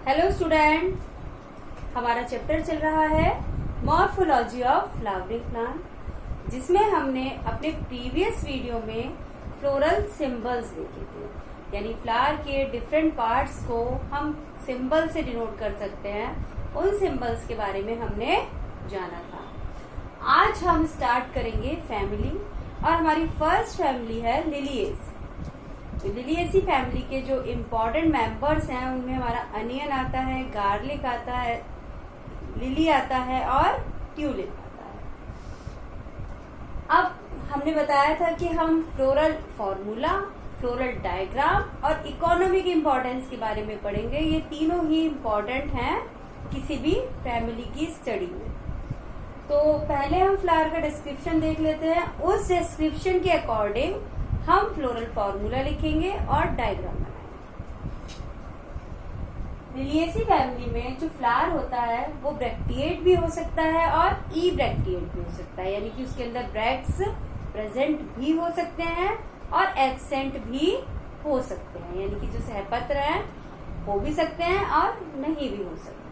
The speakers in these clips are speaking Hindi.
हेलो स्टूडेंट, हमारा चैप्टर चल रहा है मॉर्फोलॉजी ऑफ फ्लावरिंग प्लांट, जिसमें हमने अपने प्रीवियस वीडियो में फ्लोरल सिंबल्स देखे थे। यानी फ्लावर के डिफरेंट पार्ट्स को हम सिंबल से डिनोट कर सकते हैं। उन सिंबल्स के बारे में हमने जाना था। आज हम स्टार्ट करेंगे फैमिली, और हमारी फर्स्ट फैमिली है लिलिएसी। लिलिएसी फैमिली के जो इम्पोर्टेंट मेंबर्स हैं उनमें हमारा अनियन आता है, गार्लिक आता है, लिली आता है और ट्यूलिप आता है। अब हमने बताया था कि हम फ्लोरल फॉर्मूला, फ्लोरल डायग्राम और इकोनॉमिक इम्पोर्टेंस के बारे में पढ़ेंगे। ये तीनों ही इम्पोर्टेंट हैं किसी भी फैमिली की स्टडी में। तो पहले हम फ्लावर का डिस्क्रिप्शन देख लेते हैं। उस डिस्क्रिप्शन के अकॉर्डिंग हम फ्लोरल फॉर्मूला लिखेंगे और डायग्राम बनाएंगे। लिलिएसी फैमिली में जो फ्लावर होता है वो ब्रैक्टिएट भी हो सकता है और ई ब्रैक्टिएट भी हो सकता है, यानी कि उसके अंदर ब्रैक्ट्स प्रेजेंट भी हो सकते हैं और एब्सेंट भी हो सकते हैं, यानी कि जो सहपत्र हैं हो भी सकते हैं और नहीं भी हो सकते हैं।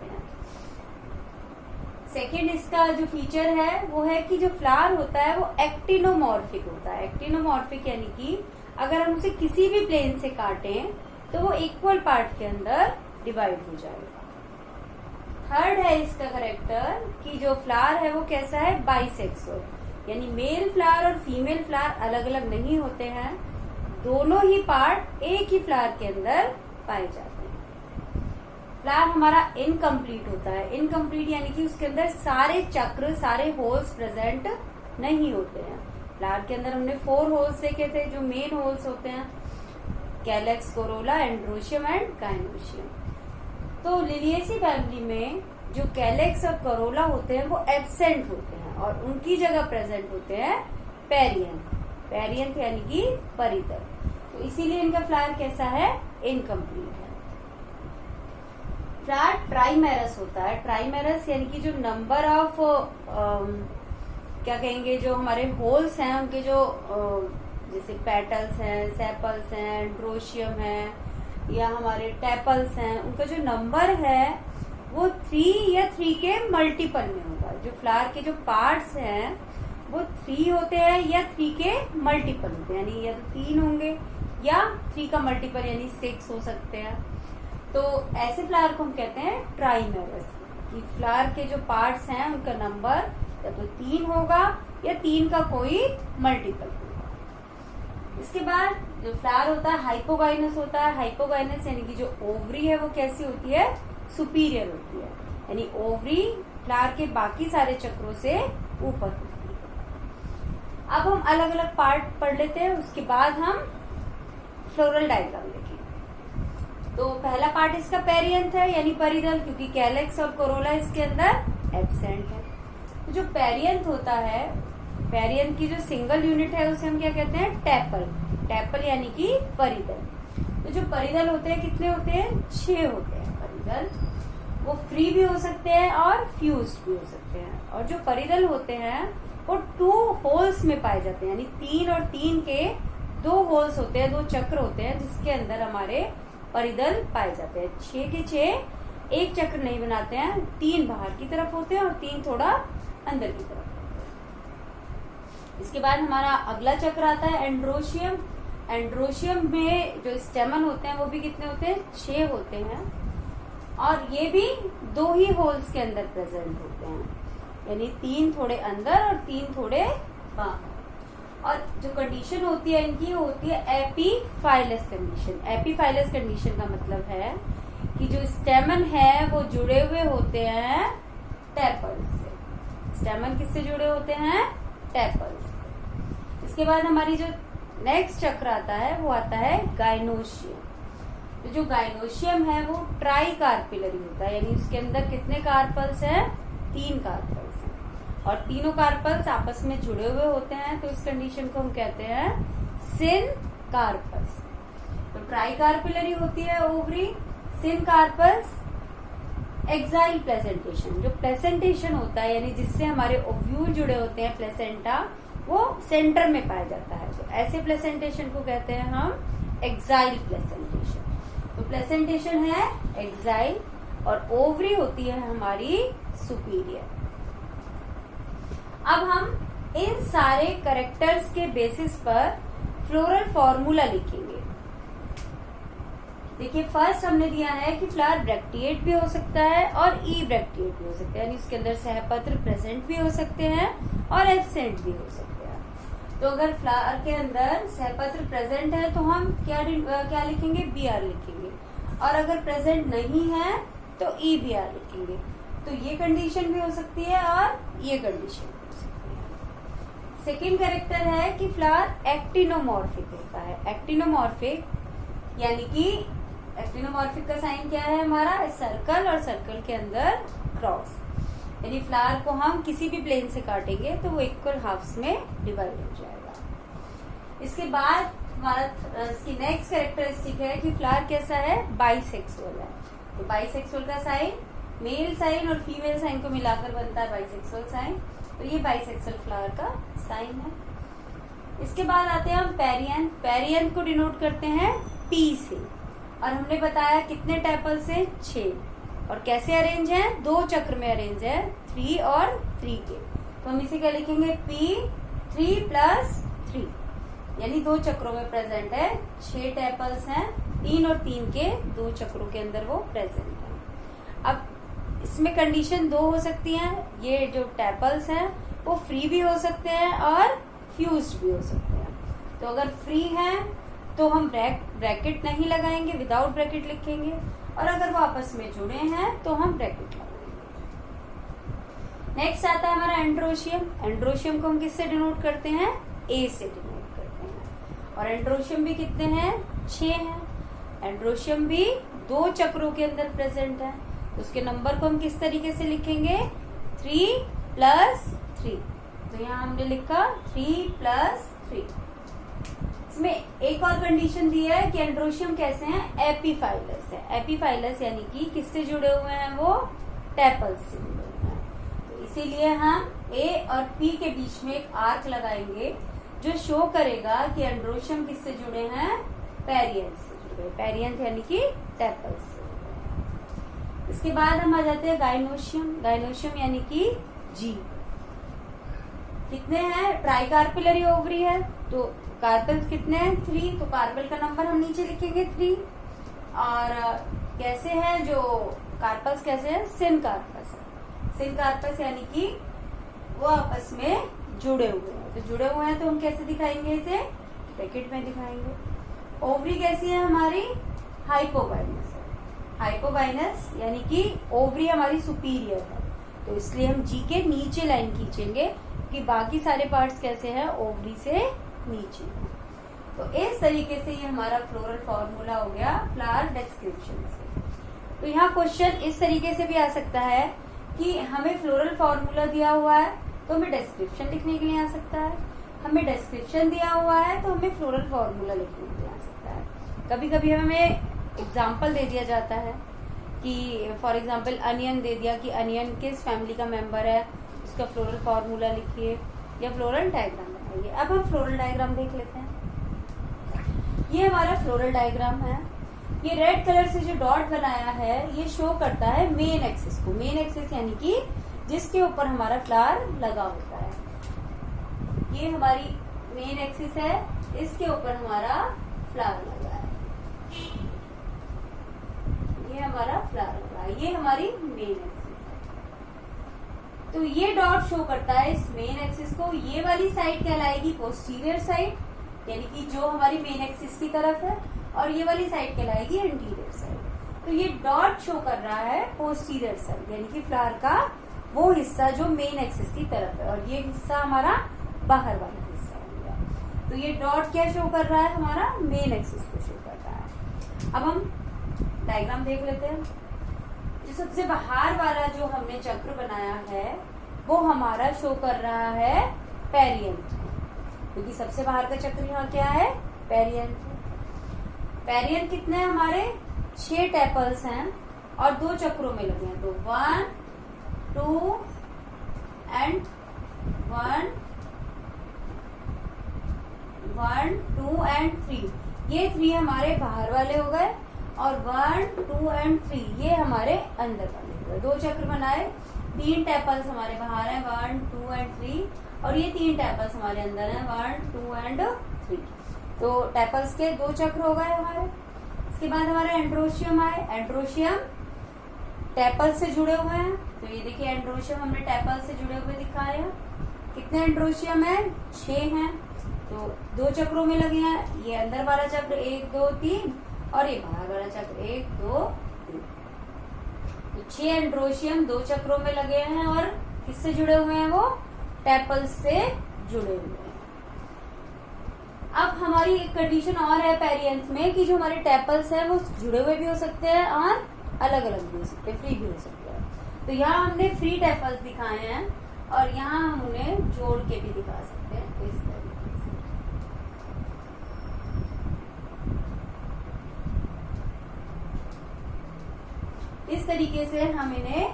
सेकेंड इसका जो फीचर है वो है कि जो फ्लावर होता है वो एक्टिनोमॉर्फिक होता है। एक्टिनोमॉर्फिक यानी कि अगर हम उसे किसी भी प्लेन से काटें तो वो इक्वल पार्ट के अंदर डिवाइड हो जाएगा। थर्ड है इसका करेक्टर कि जो फ्लावर है वो कैसा है, बाइसेक्सुअल, यानी मेल फ्लावर और फीमेल फ्लावर अलग अलग नहीं होते हैं, दोनों ही पार्ट एक ही फ्लावर के अंदर पाए जाते हैं। फ्लावर हमारा इनकम्प्लीट होता है। इनकम्प्लीट यानी कि उसके अंदर सारे चक्र, सारे होल्स प्रेजेंट नहीं होते हैं। फ्लावर के अंदर हमने 4 होल्स देखे थे जो मेन होल्स होते हैं, calyx, Corolla, androecium and gynoecium. तो लिलिएसी फैमिली में जो कैलेक्स और कोरोला होते हैं वो एब्सेंट होते हैं और उनकी जगह प्रेजेंट होते हैं पेरियंथ। पेरियंथ यानी कि परितल। तो इसीलिए इनका फ्लावर कैसा है, इनकम्प्लीट है। फ्लावर ट्राइमेरस होता है। ट्राइमेरस यानी कि जो नंबर ऑफ क्या कहेंगे, जो हमारे होल्स हैं उनके जो जैसे पेटल्स हैं, सेपल्स हैं, एंड्रोशियम है या हमारे टेपल्स हैं, उनका जो नंबर है वो 3 या 3 के मल्टीपल में होगा। जो फ्लावर के जो पार्ट्स हैं वो 3 होते हैं या 3 के मल्टीपल होते हैं, यानी या तो 3 होंगे या 3 का मल्टीपल यानी 6 हो सकते हैं। तो ऐसे फ्लावर को हम कहते हैं ट्राइमेरस, कि फ्लावर के जो पार्ट्स हैं उनका नंबर या तो 3 होगा या 3 का कोई मल्टीपल होगा। इसके बाद जो फ्लावर होता है हाइपोगाइनस होता है। हाइपोगाइनस यानी कि जो ओवरी है वो कैसी होती है, सुपीरियर होती है, यानी ओवरी फ्लावर के बाकी सारे चक्रों से ऊपर होती है। अब हम अलग अलग पार्ट पढ़ लेते हैं, उसके बाद हम फ्लोरल डायग्राम देखेंगे। तो पहला पार्ट इसका पेरियंथ है यानी परिधल, क्योंकि कैलेक्स और कोरोला इसके अंदर एब्सेंट है। तो जो पेरियंथ होता है, पेरियंथ की जो सिंगल यूनिट है उसे हम क्या कहते हैं, टेपल। टेपल यानी कि परिधल। तो जो परिधल होते हैं कितने होते हैं, 6 होते हैं परिधल। वो फ्री भी हो सकते हैं और फ्यूज्ड भी हो सकते हैं। और जो परिधल होते हैं वो 2 होल्स में पाए जाते हैं, यानी 3 और 3 के 2 होल्स होते हैं, 2 चक्र होते हैं जिसके अंदर हमारे परिधल पाए जाते हैं। 6 के 6 एक चक्र नहीं बनाते हैं, 3 बाहर की तरफ होते हैं और 3 थोड़ा अंदर की तरफ होते हैं। इसके बाद हमारा अगला चक्र आता है एंड्रोशियम। एंड्रोशियम में जो स्टेमन होते हैं वो भी कितने होते हैं, 6 होते हैं और ये भी 2 ही होल्स के अंदर प्रेजेंट होते हैं, यानी 3 थोड़े अंदर और 3 थोड़े बाहर। और जो कंडीशन होती है इनकी होती है एपीफाइलस कंडीशन। एपीफाइलस कंडीशन का मतलब है कि जो स्टेमन है वो जुड़े हुए होते हैं टेपल्स से। स्टेमन किससे जुड़े होते हैं, टेपल्स से। इसके बाद हमारी जो नेक्स्ट चक्र आता है वो आता है गाइनोशियम। तो जो गाइनोशियम है वो ट्राई कार्पिलरी होता है, यानी उसके अंदर कितने कार्पल्स हैं, 3 कार्पल्स हैं और तीनों कार्पल्स आपस में जुड़े हुए होते हैं। तो इस कंडीशन को हम कहते हैं सिन कार्पस। तो ट्राई कार्पिलरी होती है ओवरी, सिन कार्पस, एक्साइल प्लेसेंटेशन। जो प्लेसेंटेशन होता है यानी जिससे हमारे ओव्यूल जुड़े होते हैं, प्लेसेंटा, वो सेंटर में पाया जाता है। तो ऐसे प्लेसेंटेशन को कहते हैं हम एक्साइल प्लेसेंटेशन। तो प्लेसेंटेशन है एक्साइल और ओवरी होती है हमारी सुपीरियर। अब हम इन सारे कैरेक्टर्स के बेसिस पर फ्लोरल फॉर्मूला लिखेंगे। देखिए फर्स्ट हमने दिया है कि फ्लावर ब्रैक्टिएट भी हो सकता है और ई ब्रैक्टिएट भी हो सकता है, यानी उसके अंदर सहपत्र प्रेजेंट भी हो सकते हैं और एब्सेंट भी हो सकते हैं। तो अगर फ्लावर के अंदर सहपत्र प्रेजेंट है तो हम क्या लिखेंगे, बी आर लिखेंगे, और अगर प्रेजेंट नहीं है तो ई बी आर लिखेंगे। तो ये कंडीशन भी हो सकती है और ये कंडीशन भी हो सकती है। सेकेंड कैरेक्टर है कि फ्लावर एक्टिनोमॉर्फिक होता है। एक्टिनोमॉर्फिक यानी कि एक्टिनोमॉर्फिक का साइन क्या है हमारा, सर्कल, और सर्कल के अंदर क्रॉस, यानी फ्लावर को हम किसी भी प्लेन से काटेंगे तो वो इक्वल हाफ्स में डिवाइड हो जाएगा। इसके बाद हमारा इसकी नेक्स्ट कैरेक्टरिस्टिक है कि फ्लावर कैसा है, बाइसेक्सुअल है। तो बाइसेक्सुअल का साइन मेल साइन और फीमेल साइन को मिलाकर बनता है बाइसेक्सुअल साइन। तो ये बाइसेक्सुअल फ्लावर का साइन है। इसके बाद आते हैं हम पेरियन। पेरियन को डिनोट करते हैं पी से, और हमने बताया कितने टेपल्स हैं, 6, और कैसे अरेंज है, 2 चक्र में अरेंज है, 3 और 3 के। तो हम इसे क्या लिखेंगे, P3 + 3, यानी 2 चक्रों में प्रेजेंट है। 6 टेपल्स हैं, 3 और 3 के 2 चक्रों के अंदर वो प्रेजेंट है। अब इसमें कंडीशन 2 हो सकती है, ये जो टेपल्स हैं वो फ्री भी हो सकते हैं और फ्यूज्ड भी हो सकते हैं। तो अगर फ्री है तो हम ब्रैकेट नहीं लगाएंगे, विदाउट ब्रैकेट लिखेंगे, और अगर वो आपस में जुड़े हैं तो हम ब्रैकेट लगाएंगे। नेक्स्ट आता है हमारा एंड्रोशियम। एंड्रोशियम को हम किससे डिनोट करते हैं, ए से डिनोट करते हैं, और एंड्रोशियम भी कितने हैं, 6 हैं। एंड्रोशियम भी 2 चक्रों के अंदर प्रेजेंट है। तो उसके नंबर को हम किस तरीके से लिखेंगे, 3 + 3। तो यहाँ हमने लिखा 3 + 3। इसमें एक और कंडीशन दी है कि एंड्रोशियम कैसे हैं, एपीफाइलस है। एपीफाइलस यानी कि किससे जुड़े हुए हैं, वो टेपल्स से जुड़े हुए हैं। तो इसीलिए हम ए और पी के बीच में एक आर्क लगाएंगे जो शो करेगा कि एंड्रोशियम किससे जुड़े हैं, पेरियंस से जुड़े। पेरियंस यानी कि टेपल्स से। इसके बाद हम आ जाते हैं गाइनोशियम। गाइनोशियम यानी कि जी। कितने हैं, ट्राइकार्पिलरी ओवरी है, तो कार्पेल्स कितने हैं, 3। तो कार्पेल का नंबर हम नीचे लिखेंगे 3। और कैसे हैं जो कार्पल्स, कैसे हैं, सिनकार्पस है। सिनकार्पस यानी कि वो आपस में जुड़े हुए हैं। तो जुड़े हुए हैं तो हम कैसे दिखाएंगे, इसे ब्रैकेट में दिखाएंगे। ओवरी कैसी है हमारी, हाइपोगाइनस है। हाइपोगाइनस यानी कि ओवरी हमारी सुपीरियर है, तो इसलिए हम जी के नीचे लाइन खींचेंगे कि बाकी सारे पार्ट्स कैसे हैं, ओवरी से नीचे। तो इस तरीके से ये हमारा फ्लोरल फॉर्मूला हो गया फ्लावर डिस्क्रिप्शन से। तो यहाँ क्वेश्चन इस तरीके से भी आ सकता है कि हमें फ्लोरल फॉर्मूला दिया हुआ है तो हमें डिस्क्रिप्शन लिखने के लिए आ सकता है, हमें डिस्क्रिप्शन दिया हुआ है तो हमें फ्लोरल फॉर्मूला लिखने के लिए आ सकता है। कभी कभी हमें एग्जाम्पल दे दिया जाता है कि फॉर एग्जाम्पल अनियन दे दिया कि अनियन किस फैमिली का मेंबर है, उसका फ्लोरल फॉर्मूला लिखिए या फ्लोरल डायग्राम बनाइए। अब हम फ्लोरल डायग्राम देख लेते हैं। ये हमारा फ्लोरल डायग्राम है। ये रेड कलर से जो डॉट बनाया है ये शो करता है मेन एक्सिस को। मेन एक्सिस यानी कि जिसके ऊपर हमारा फ्लावर लगा होता है। ये हमारी मेन एक्सिस है, इसके ऊपर हमारा फ्लावर लगा है। ये हमारा फ्लावर लगा है, ये हमारी मेन एक्सिस है। तो ये डॉट शो करता है इस मेन एक्सिस को। ये वाली साइड कहलाएगी पोस्टीरियर साइड, यानी कि जो हमारी मेन एक्सिस की तरफ है, और ये वाली साइड कहलाएगी एंटीरियर साइड। तो ये डॉट शो कर रहा है पोस्टीरियर साइड, यानी कि फ्लावर का वो हिस्सा जो मेन एक्सिस की तरफ है, और ये हिस्सा हमारा बाहर वाला हिस्सा हो गया। तो ये डॉट क्या शो कर रहा है, हमारा मेन एक्सिस को शो कर रहा है। अब हम डायग्राम देख लेते हैं। जो सबसे बाहर वाला जो हमने चक्र बनाया है वो हमारा शो कर रहा है पेरियंथ, क्योंकि सबसे बाहर का चक्र यहाँ क्या है, पेरियंथ। पेरियंथ कितने हैं हमारे, 6 टेपल्स हैं और 2 चक्रों में लगे हैं। तो 1 2 एंड 1 1 2 एंड 3, ये 3 हमारे बाहर वाले हो गए। और 1, 2 एंड 3 ये हमारे अंदर वाले 2 चक्र बनाए, 3 टेपल्स हमारे बाहर हैं 1, 2 एंड 3 और ये 3 टेपल्स हमारे अंदर हैं 1, 2 एंड 3। तो टेपल्स के 2 चक्र हो गए हमारे। इसके बाद हमारा एंड्रोशियम आए। एंड्रोशियम टेपल से जुड़े हुए हैं, तो ये देखिए एंड्रोशियम हमने टेपल से जुड़े हुए दिखाया। कितने एंड्रोशियम है? 6 हैं। तो 2 चक्रों में लगे हैं, ये अंदर वाला चक्र 1, 2, 3 और ये बाहर वाला चक्र 1, 2, 3। तो 6 एंड्रोशियम 2 चक्रों में लगे हैं और किससे जुड़े हुए हैं? वो टेपल्स से जुड़े हुए हैं। अब हमारी एक कंडीशन और है पेरियंथ में कि जो हमारे टेपल्स हैं वो जुड़े हुए भी हो सकते हैं और अलग अलग भी हो सकते हैं, फ्री भी हो सकते हैं। तो यहाँ हमने फ्री टेपल्स दिखाए हैं और यहाँ हम उन्हें जोड़ के भी दिखा सकते हैं इस तरीके से। इस तरीके से हम इन्हें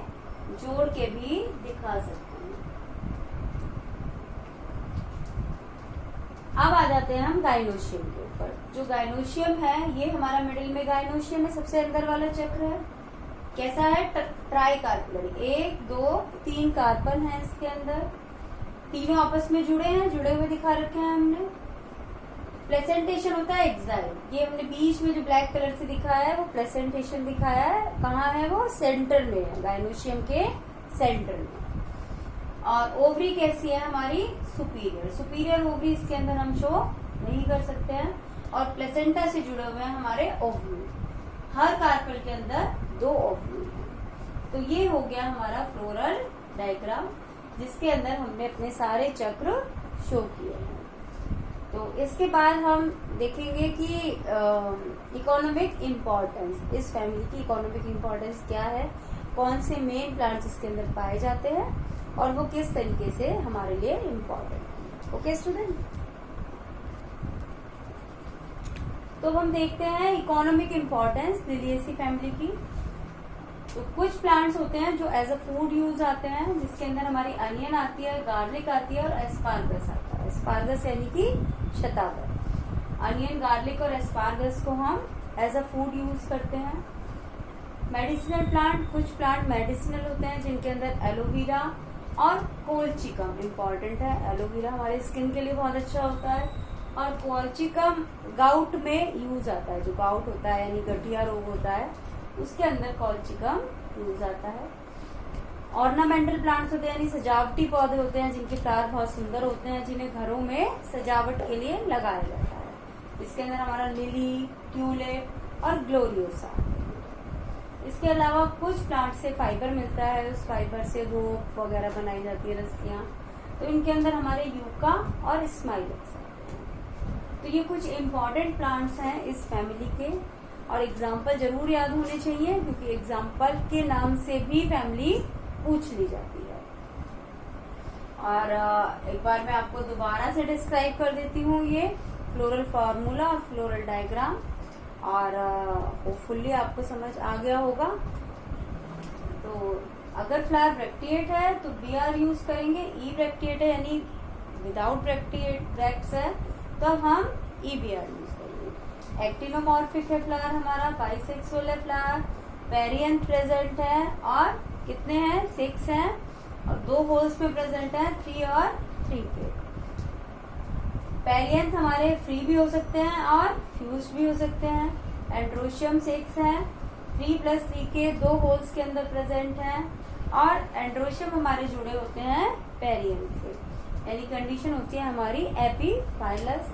जोड़ के भी दिखा सकते हैं। अब आ जाते हैं हम गाइनोशियम के ऊपर। जो गाइनोशियम है ये हमारा मिडिल में गाइनोशियम है, सबसे अंदर वाला चक्र है। कैसा है? ट्राई कार्पलरी, 1, 2, 3 कार्पल हैं इसके अंदर, तीनों आपस में जुड़े हैं, जुड़े हुए दिखा रखे हैं हमने। प्लेसेंटेशन होता है एक्साइल, ये हमने बीच में जो ब्लैक कलर से दिखाया है वो प्लेसेंटेशन दिखाया है। कहाँ है वो? सेंटर में है, गाइनोशियम के सेंटर में। और ओवरी कैसी है हमारी? सुपीरियर। सुपीरियर ओवरी इसके अंदर हम शो नहीं कर सकते हैं। और प्लेसेंटा से जुड़े हुए हैं हमारे ओव्यूल। हर कार्पल के अंदर 2 ओव्यूल हैं। तो ये हो गया हमारा फ्लोरल डायग्राम, जिसके अंदर हमने अपने सारे चक्र शो किए हैं। तो इसके बाद हम देखेंगे कि इकोनॉमिक इम्पोर्टेंस, इस फैमिली की इकोनॉमिक इम्पोर्टेंस क्या है, कौन से मेन प्लांट्स इसके अंदर पाए जाते हैं और वो किस तरीके से हमारे लिए इम्पोर्टेंट है। ओके स्टूडेंट, तो हम देखते हैं इकोनॉमिक इम्पोर्टेंस लिलिएसी फैमिली की। तो कुछ प्लांट्स होते हैं जो एज अ फूड यूज आते हैं, जिसके अंदर हमारी अनियन आती है, गार्लिक आती है और एस्पार्गस आता है। एस्पार्गस यानी कि शतावर। अनियन, गार्लिक और एस्पार्गस को हम एज अ फूड यूज करते हैं। मेडिसिनल प्लांट, कुछ प्लांट मेडिसिनल होते हैं जिनके अंदर एलोवेरा और कोलचिकम इम्पॉर्टेंट है। एलोवेरा हमारे स्किन के लिए बहुत अच्छा होता है और कोलचिकम गाउट में यूज आता है। जो गाउट होता है यानी गठिया रोग होता है, उसके अंदर कोलचिकम यूज आता है। ऑर्नामेंटल प्लांट्स होते हैं यानी सजावटी पौधे होते हैं जिनके फ्लावर बहुत सुंदर होते हैं, जिन्हें घरों में सजावट के लिए लगाया जाता है। इसके अंदर हमारा लिली, ट्यूलिप और ग्लोरियोसा। इसके अलावा कुछ प्लांट से फाइबर मिलता है, उस फाइबर से रोप वगैरह बनाई जाती है, रस्सियां। तो इनके अंदर हमारे यूका और स्माइलेक्स आते हैं। तो ये कुछ इम्पोर्टेंट प्लांट्स हैं इस फैमिली के और एग्जाम्पल जरूर याद होने चाहिए, क्योंकि एग्जाम्पल के नाम से भी फैमिली पूछ ली जाती है। और एक बार मैं आपको दोबारा से डिस्क्राइब कर देती हूँ ये फ्लोरल फॉर्मूला और फ्लोरल डायग्राम, और होपफुली आपको समझ आ गया होगा। तो अगर फ्लावर ब्रैक्टिएट है तो BR यूज करेंगे, ई ब्रैक्टिएट है यानी विदाउट ब्रैक्ट्स है तो हम EBR यूज करेंगे। एक्टिनोमॉर्फिक है फ्लावर हमारा, बाइसेक्सुअल है फ्लावर, पेरियंथ प्रेजेंट है और कितने हैं? 6 हैं और 2 होल्स में प्रेजेंट है, 3 और 3 पे। पेरियंथ हमारे फ्री भी हो सकते हैं और फ्यूज्ड भी हो सकते हैं। एंड्रोशियम 6 है, 3 + 3 के 2 होल्स के अंदर प्रेजेंट हैं और एंड्रोशियम हमारे जुड़े होते हैं पेरियंथ से, यानी कंडीशन होती है हमारी एपीफाइलस।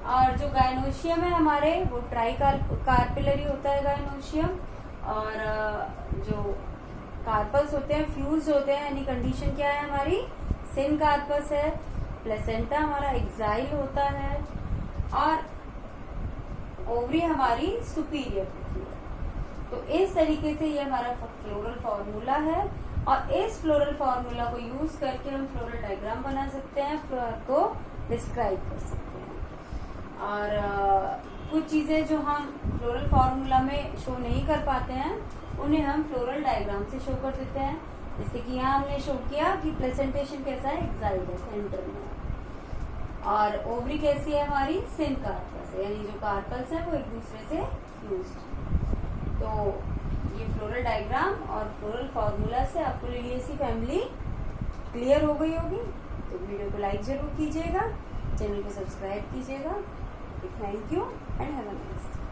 और जो गाइनोशियम है हमारे वो ट्राई कार्पिलरी होता है गाइनोशियम, और जो कार्पल्स होते हैं फ्यूज होते हैं, यानी कंडीशन क्या है हमारी? सिन कार्पस है। प्लेसेंटा हमारा एक्साइल होता है और ओवरी हमारी सुपीरियर होती है। तो इस तरीके से ये हमारा फ्लोरल फॉर्मूला है और इस फ्लोरल फॉर्मूला को यूज करके हम फ्लोरल डायग्राम बना सकते हैं, फ्लोर को डिस्क्राइब कर सकते हैं। और कुछ चीजें जो हम फ्लोरल फॉर्मूला में शो नहीं कर पाते हैं उन्हें हम फ्लोरल डायग्राम से शो कर देते हैं। जैसे कि यहाँ हमने शो किया कि प्रेजेंटेशन कैसा है? एक्साइल है सेंटर में, और ओवरी कैसी है हमारी? सिन कार्पस है, यानी जो कार्पल्स है वो एक दूसरे से फ्यूज्ड है। डायग्राम और फ्लोरल फॉर्मूला से आपको लिलिएसी फैमिली क्लियर हो गई होगी। तो वीडियो को लाइक जरूर कीजिएगा, चैनल को सब्सक्राइब कीजिएगा। Thank you and have a nice day.